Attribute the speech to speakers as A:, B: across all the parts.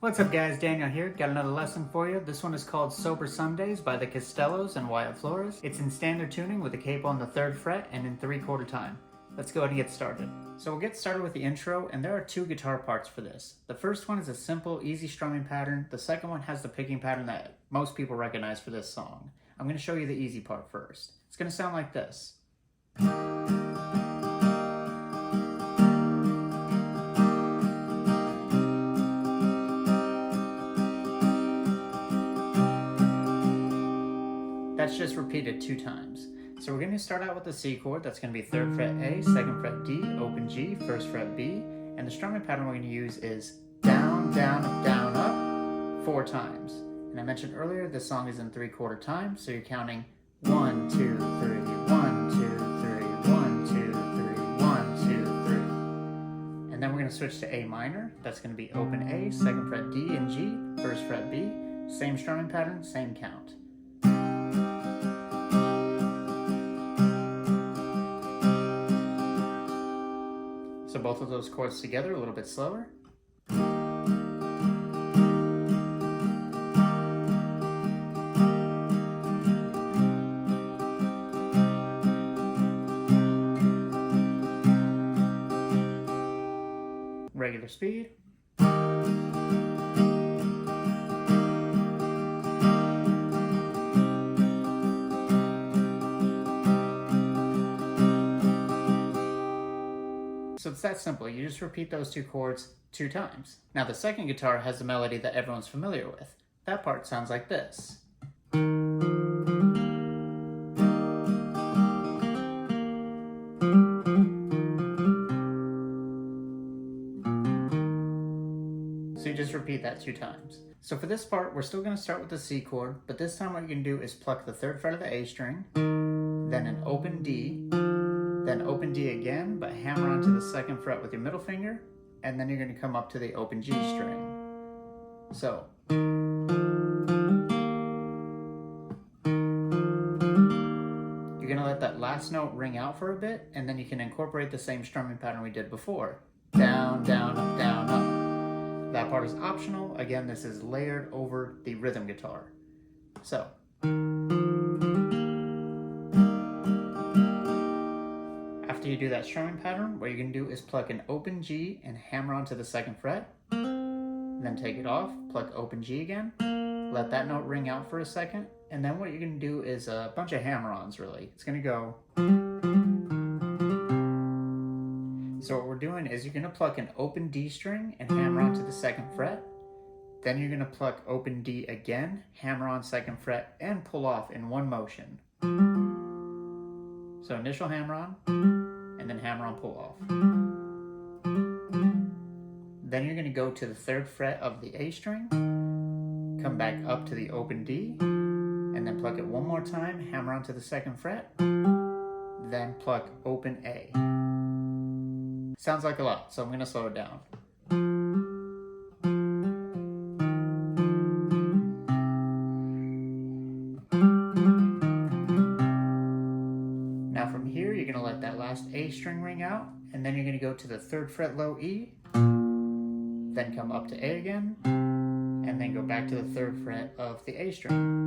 A: What's up guys, Daniel here. Got another lesson for you. This one is called Sober Sundays by the Castellows and Wyatt Flores. It's in standard tuning with the capo on the 3rd fret and in 3/4 time. Let's go ahead and get started. So we'll get started with the intro, and there are 2 guitar parts for this. The first one is a simple, easy strumming pattern. The second one has the picking pattern that most people recognize for this song. I'm going to show you the easy part first. It's going to sound like this. That's just repeated 2 times. So we're going to start out with the C chord. That's going to be 3rd fret A, 2nd fret D, open G, 1st fret B. And the strumming pattern we're going to use is down, down, up, down, up 4 times. And I mentioned earlier this song is in 3/4 time, so you're counting 1, 2, 3, 1, 2, 3, 1, 2, 3, 1, 2, 3. And then we're going to switch to A minor. That's going to be open A, 2nd fret D and G, 1st fret B. Same strumming pattern, same count. So both of those chords together, a little bit slower. Regular speed. So it's that simple. You just repeat those 2 chords 2 times. Now the second guitar has the melody that everyone's familiar with. That part sounds like this. So you just repeat that 2 times. So for this part, we're still going to start with the C chord, but this time what you can do is pluck the 3rd fret of the A string, then an open D, then open D again, but hammer onto the 2nd fret with your middle finger, and then you're going to come up to the open G string. So you're going to let that last note ring out for a bit, and then you can incorporate the same strumming pattern we did before. Down, down, up, down, up. That part is optional. Again, this is layered over the rhythm guitar. So after you do that strumming pattern, what you're going to do is pluck an open G and hammer onto the 2nd fret. Then take it off, pluck open G again, let that note ring out for a second, and then what you're going to do is a bunch of hammer-ons really. It's going to go. So what we're doing is you're going to pluck an open D string and hammer onto the 2nd fret. Then you're going to pluck open D again, hammer on 2nd fret, and pull off in one motion. So initial hammer on, and then hammer on, pull off. Then you're going to go to the 3rd fret of the A string, come back up to the open D, and then pluck it one more time, hammer onto the 2nd fret, then pluck open A. Sounds like a lot, so I'm going to slow it down. Now from here, you're going to let that last A string ring out, and then you're going to go to the 3rd fret low E, then come up to A again, and then go back to the 3rd fret of the A string.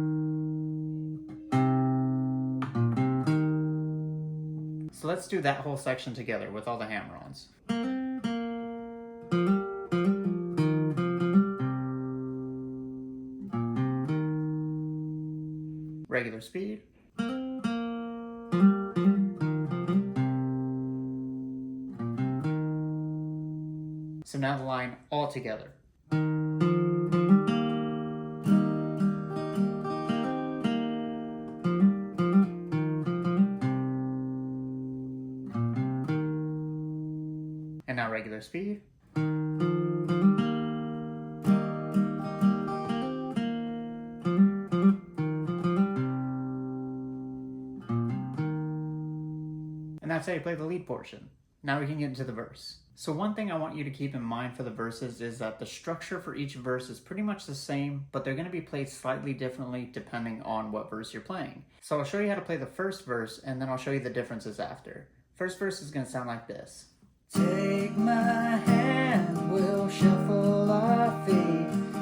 A: So let's do that whole section together with all the hammer-ons. Regular speed. So now the line all together. And now regular speed. And that's how you play the lead portion. Now we can get into the verse. So one thing I want you to keep in mind for the verses is that the structure for each verse is pretty much the same, but they're going to be played slightly differently depending on what verse you're playing. So I'll show you how to play the first verse, and then I'll show you the differences after. First verse is going to sound like this. Take my hand, we'll shuffle our feet.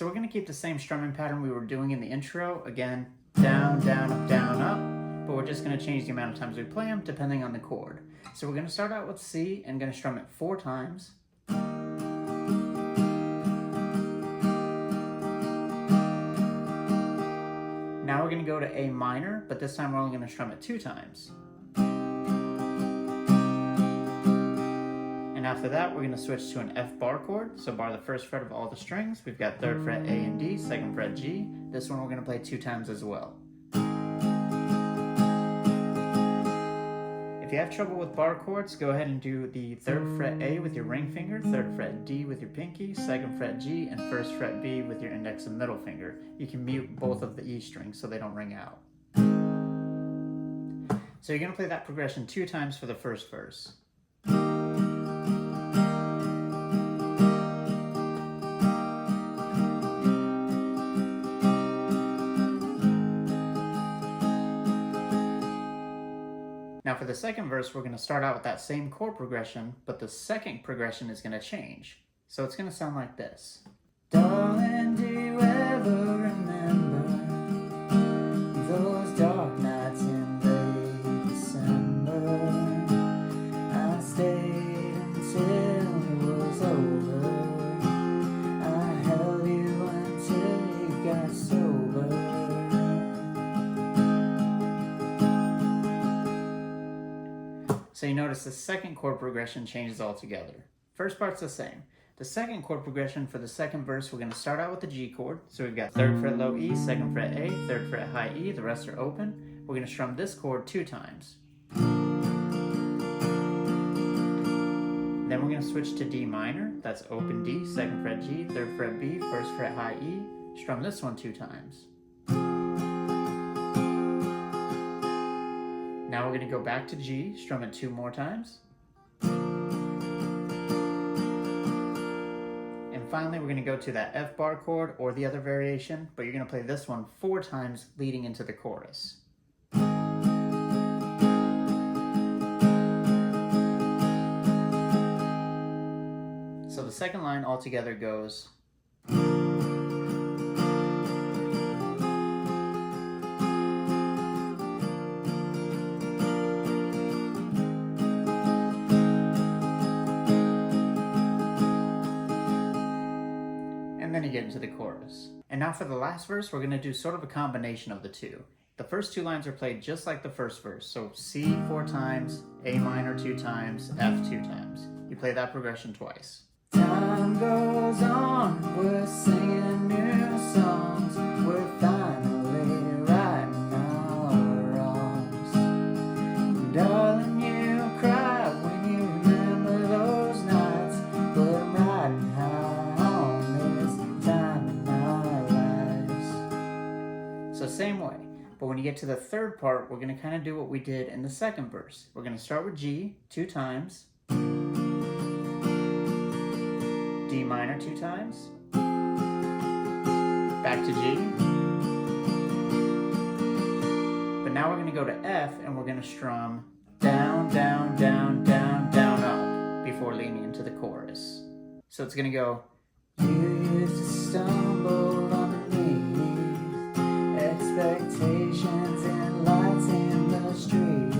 A: So we're going to keep the same strumming pattern we were doing in the intro. Again, down, down, up, but we're just going to change the amount of times we play them depending on the chord. So we're going to start out with C and going to strum it 4 times. Now we're going to go to A minor, but this time we're only going to strum it 2 times. And after that, we're going to switch to an F bar chord. So bar the first fret of all the strings. We've got 3rd fret A and D, 2nd fret G. This one we're going to play 2 times as well. If you have trouble with bar chords, go ahead and do the 3rd fret A with your ring finger, 3rd fret D with your pinky, 2nd fret G, and 1st fret B with your index and middle finger. You can mute both of the E strings so they don't ring out. So you're going to play that progression 2 times for the first verse. Now for the second verse, we're going to start out with that same chord progression, but the second progression is going to change. So it's going to sound like this. Darling, do you ever remember those dark nights in late December? I stayed until it was over. I held you until you got sober. So you notice the second chord progression changes altogether. First part's the same. The second chord progression for the second verse, we're going to start out with the G chord. So we've got 3rd fret low E, 2nd fret A, 3rd fret high E, the rest are open. We're going to strum this chord 2 times. Then we're going to switch to D minor, that's open D, 2nd fret G, 3rd fret B, 1st fret high E. Strum this one 2 times. Now we're going to go back to G, strum it 2 more times. And finally we're going to go to that F bar chord or the other variation, but you're going to play this one 4 times leading into the chorus. So the second line altogether goes. And then you get into the chorus. And now for the last verse, we're going to do sort of a combination of the two. The first 2 lines are played just like the first verse. So C 4 times, A minor 2 times, F 2 times. You play that progression twice. Time goes on, we're singing new songs, we're finally writing our wrongs. Darling, you cry when you remember those nights, but I'm riding high on this time in our lives. So same way, but when you get to the third part, we're going to kind of do what we did in the second verse. We're going to start with G 2 times, D minor 2 times, back to G, but now we're going to go to F and we're going to strum down, down, down, down, down, up before leaning into the chorus. So it's going to go, you used to stumble underneath expectations and lights in the street.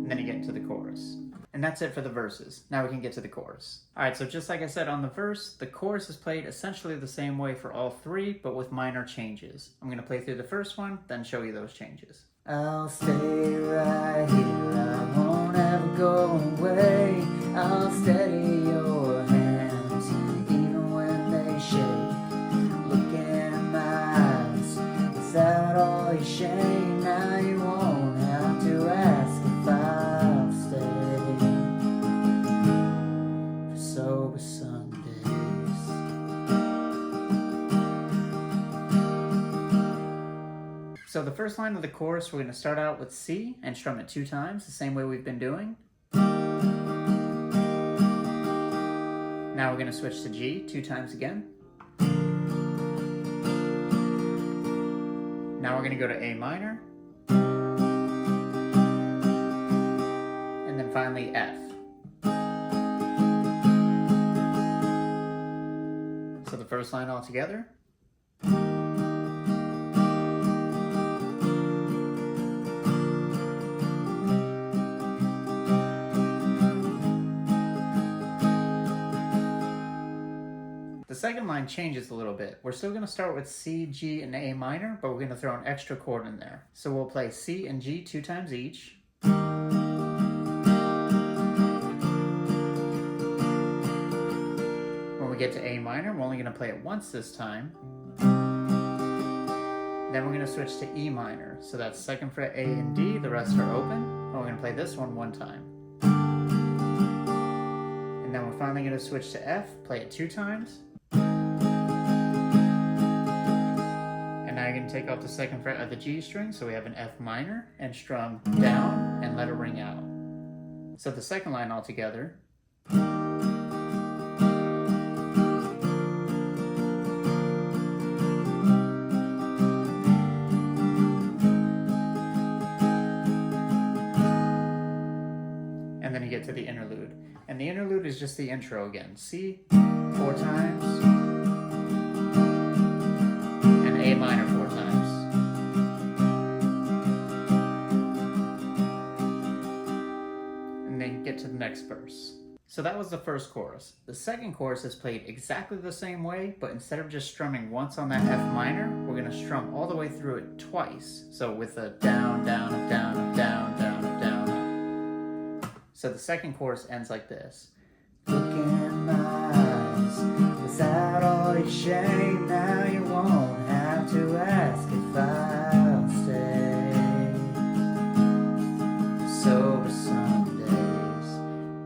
A: And then you get into the chorus. And that's it for the verses. Now we can get to the chorus. Alright, so just like I said on the verse, the chorus is played essentially the same way for all 3, but with minor changes. I'm going to play through the first one, then show you those changes. I'll stay right here, I won't ever go away. I'll steady your hands, even when they shake. Look in my eyes, without all your shame. Now you won't have to ask if I'll stay. Sober Sundays. So the first line of the chorus, we're going to start out with C and strum it 2 times, the same way we've been doing. Now we're going to switch to G 2 times again. Now we're going to go to A minor. And then finally F. first line all together. The second line changes a little bit. We're still going to start with C, G, and A minor, but we're going to throw an extra chord in there. So we'll play C and G 2 times each. When we get to A minor, we're only going to play it once this time. Then we're going to switch to E minor. So that's 2nd fret A and D, the rest are open. And we're going to play this one time. And then we're finally going to switch to F, play it 2 times. And now you're going to take off the 2nd fret of the G string, so we have an F minor, and strum down and let it ring out. So the second line all together. And then you get to the interlude. And the interlude is just the intro again. C 4 times, and A minor 4 times. And then get to the next verse. So that was the first chorus. The second chorus is played exactly the same way, but instead of just strumming once on that F minor, we're going to strum all the way through it twice. So with a down, down, up, down, up, down, down, up, down, up. So the second chorus ends like this. Look in my eyes, without all your shame, now you won't have to ask if I'll stay. Sober some days.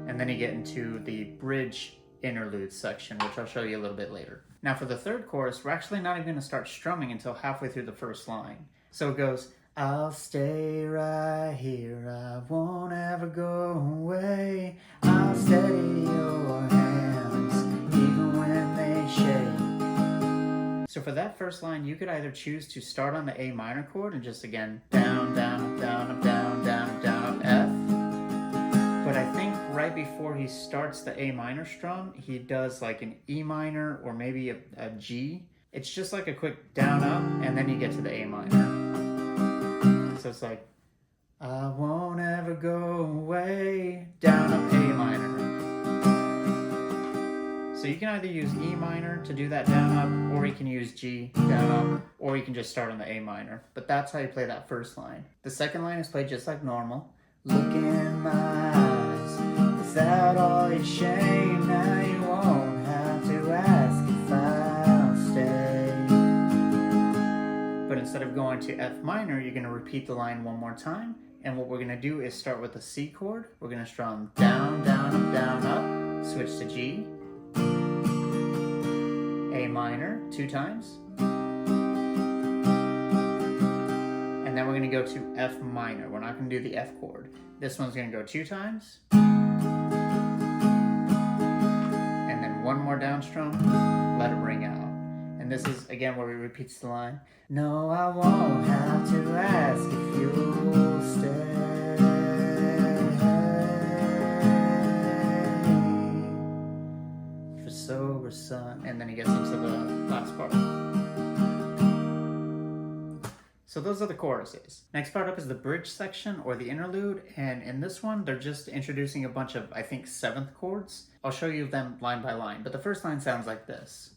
A: And then you get into the bridge interlude section, which I'll show you a little bit later. Now for the third chorus, we're actually not even going to start strumming until halfway through the first line. So it goes, I'll stay right here, I won't ever go away. I'll steady your hands, even when they shake. So for that first line, you could either choose to start on the A minor chord and just again, down, down, down, up, down, down, down, up, F. But I think right before he starts the A minor strum, he does like an E minor or maybe a G. It's just like a quick down, up, and then you get to the A minor. So it's like, I won't ever go away, down, up, A minor. So you can either use E minor to do that down, up, or you can use G, down, up, or you can just start on the A minor. But that's how you play that first line. The second line is played just like normal. Look in my eyes, without all your shame, now you won't have to ask if I'll stay. But instead of going to F minor, you're going to repeat the line one more time. And what we're going to do is start with the C chord. We're going to strum down, down, up, switch to G, A minor 2 times, and then we're going to go to F minor. We're not going to do the F chord. This one's going to go 2 times, and then one more down strum, let it ring out. And this is, again, where we repeat the line. No, I won't have to ask if you'll stay. For sober sun. And then he gets into the last part. So those are the choruses. Next part up is the bridge section or the interlude. And in this one, they're just introducing a bunch of, I think, 7th chords. I'll show you them line by line. But the first line sounds like this.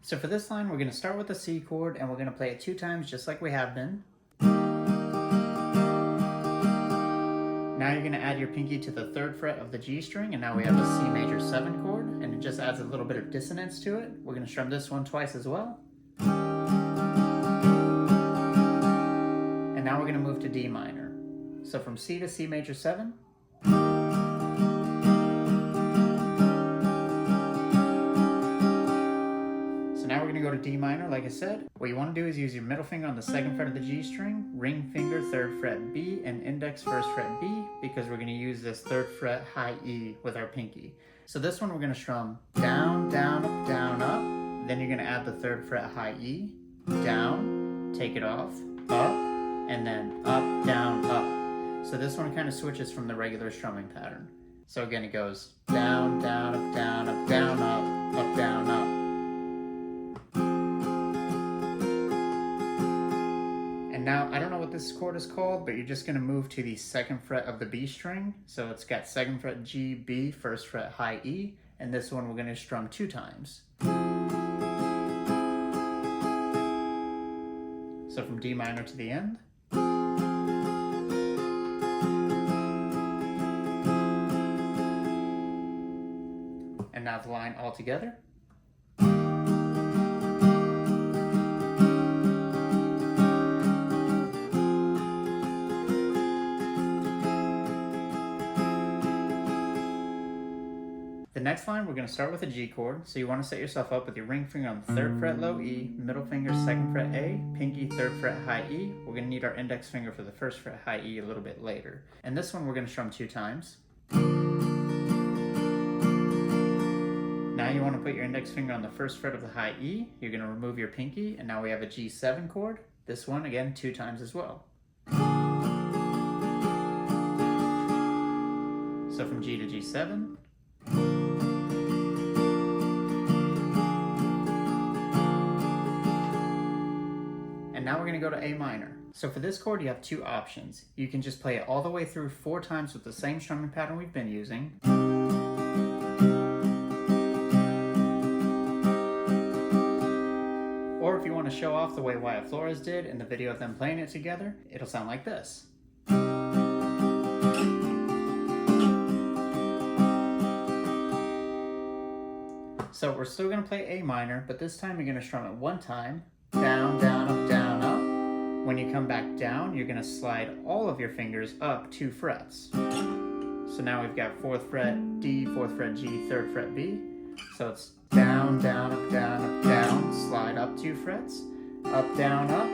A: So for this line, we're going to start with the C chord, and we're going to play it 2 times just like we have been. Now you're going to add your pinky to the 3rd fret of the G string, and now we have a C major 7 chord, and it just adds a little bit of dissonance to it. We're going to strum this one twice as well. And now we're going to move to D minor. So from C to C major 7. Now we're going to go to D minor, like I said. What you want to do is use your middle finger on the 2nd fret of the G string, ring finger 3rd fret B, and index 1st fret B, because we're going to use this 3rd fret high E with our pinky. So this one we're going to strum down, down, up, down, up. Then you're going to add the 3rd fret high E, down, take it off, up, and then up, down, up. So this one kind of switches from the regular strumming pattern. So again, it goes down, down, up, down, up, down, up, down, up. And now, I don't know what this chord is called, but you're just going to move to the 2nd fret of the B string. So it's got 2nd fret G, B, 1st fret high E, and this one we're going to strum 2 times. So from D minor to the end. And now the line all together. The next line, we're going to start with a G chord, so you want to set yourself up with your ring finger on the 3rd fret low E, middle finger 2nd fret A, pinky 3rd fret high E. We're going to need our index finger for the 1st fret high E a little bit later. And this one we're going to strum 2 times. Now you want to put your index finger on the 1st fret of the high E, you're going to remove your pinky, and now we have a G7 chord. This one, again, 2 times as well. So from G to G7. And now we're going to go to A minor. So for this chord, you have 2 options. You can just play it all the way through 4 times with the same strumming pattern we've been using. Or if you want to show off the way Wyatt Flores did in the video of them playing it together, it'll sound like this. So we're still going to play A minor, but this time you're going to strum it 1 time, down, down, up, down, up. When you come back down, you're going to slide all of your fingers up 2 frets. So now we've got 4th fret D, 4th fret G, 3rd fret B. So it's down, down, up, down, slide up 2 frets, up, down, up,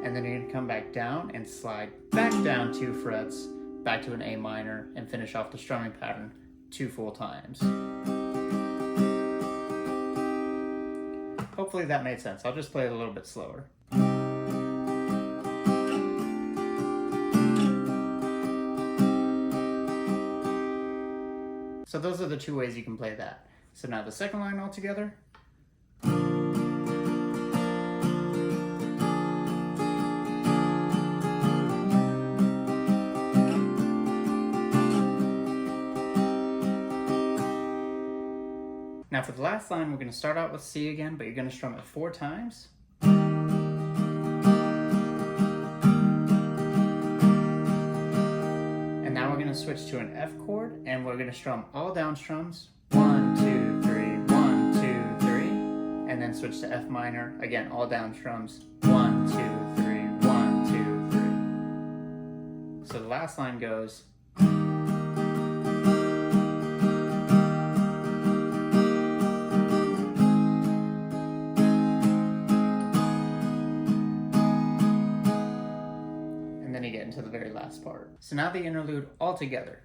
A: and then you're going to come back down and slide back down 2 frets, back to an A minor, and finish off the strumming pattern 2 full times. Hopefully that made sense. I'll just play it a little bit slower. So those are the 2 ways you can play that. So now the second line all together. Now for the last line, we're going to start out with C again, but you're going to strum it 4 times. And now we're going to switch to an F chord, and we're going to strum all down strums. 1, 2, 3, 1, 2, 3. And then switch to F minor, again, all down strums. 1, 2, 3, 1, 2, 3. So the last line goes. And then you get into the very last part. So now the interlude all together.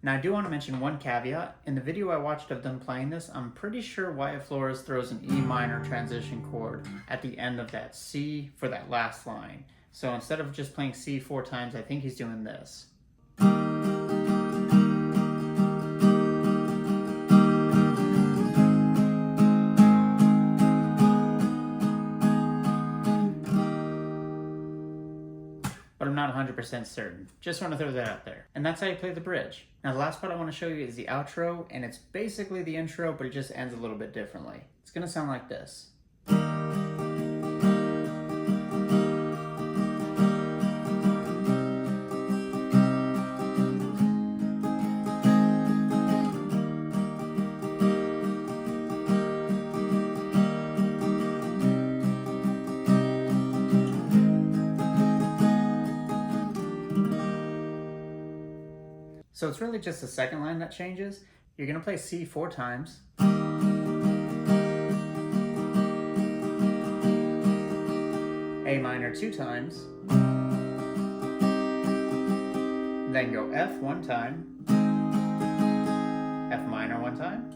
A: Now I do want to mention one caveat. In the video I watched of them playing this, I'm pretty sure Wyatt Flores throws an E minor transition chord at the end of that C for that last line. So instead of just playing C 4 times, I think he's doing this. But I'm not 100% certain. Just want to throw that out there. And that's how you play the bridge. Now the last part I want to show you is the outro, and it's basically the intro, but it just ends a little bit differently. It's going to sound like this. So it's really just the second line that changes. You're going to play C 4 times. A minor 2 times. Then go F 1 time. F minor 1 time.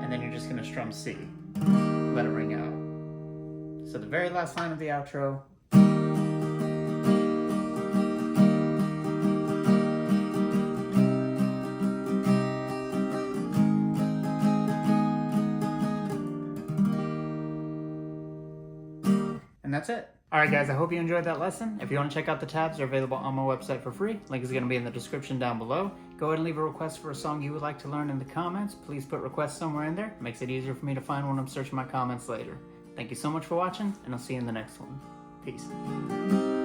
A: And then you're just going to strum C. Let it ring out. So the very last line of the outro. And that's it. Alright guys, I hope you enjoyed that lesson. If you want to check out the tabs, they're available on my website for free. Link is going to be in the description down below. Go ahead and leave a request for a song you would like to learn in the comments. Please put requests somewhere in there. It makes it easier for me to find when I'm searching my comments later. Thank you so much for watching, and I'll see you in the next one. Peace.